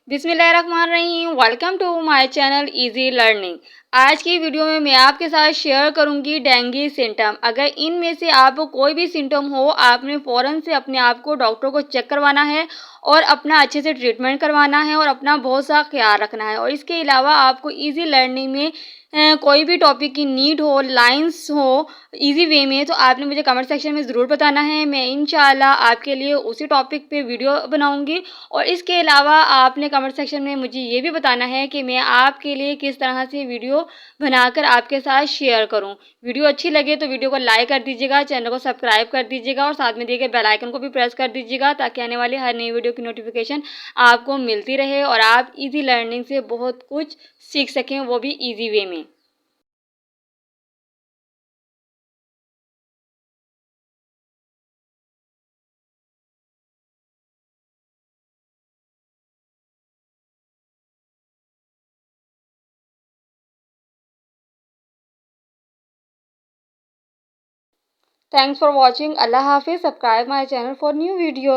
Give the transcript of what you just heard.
बिस्मिल्लाहिर्रहमानिर्रहीम। Welcome to my channel easy learning. आज की वीडियो में मैं आपके साथ शेयर करूंगी डेंगू सिम्टम। अगर इनमें से आपको कोई भी सिम्टम हो, आपने फ़ौरन से अपने आप को डॉक्टर को चेक करवाना है और अपना अच्छे से ट्रीटमेंट करवाना है और अपना बहुत सा ख्याल रखना है। और इसके अलावा आपको इजी लर्निंग में कोई भी टॉपिक की नीड हो, लाइंस हो इजी वे में, तो आपने मुझे कमेंट सेक्शन में ज़रूर बताना है। मैं इंशाल्लाह आपके लिए उसी टॉपिक पे वीडियो बनाऊंगी। और इसके अलावा आपने कमेंट सेक्शन में मुझे ये भी बताना है कि मैं आपके लिए किस तरह से वीडियो बनाकर आपके साथ शेयर करूं। वीडियो अच्छी लगे तो वीडियो को लाइक कर दीजिएगा, चैनल को सब्सक्राइब कर दीजिएगा और साथ में दिए गए बेल आइकन को भी प्रेस कर दीजिएगा, ताकि आने वाली हर नई वीडियो की नोटिफिकेशन आपको मिलती रहे और आप इजी लर्निंग से बहुत कुछ सीख सकें, वो भी इजी वे में। Thanks for watching. अल्लाह हाफिज़। Subscribe my channel for new video.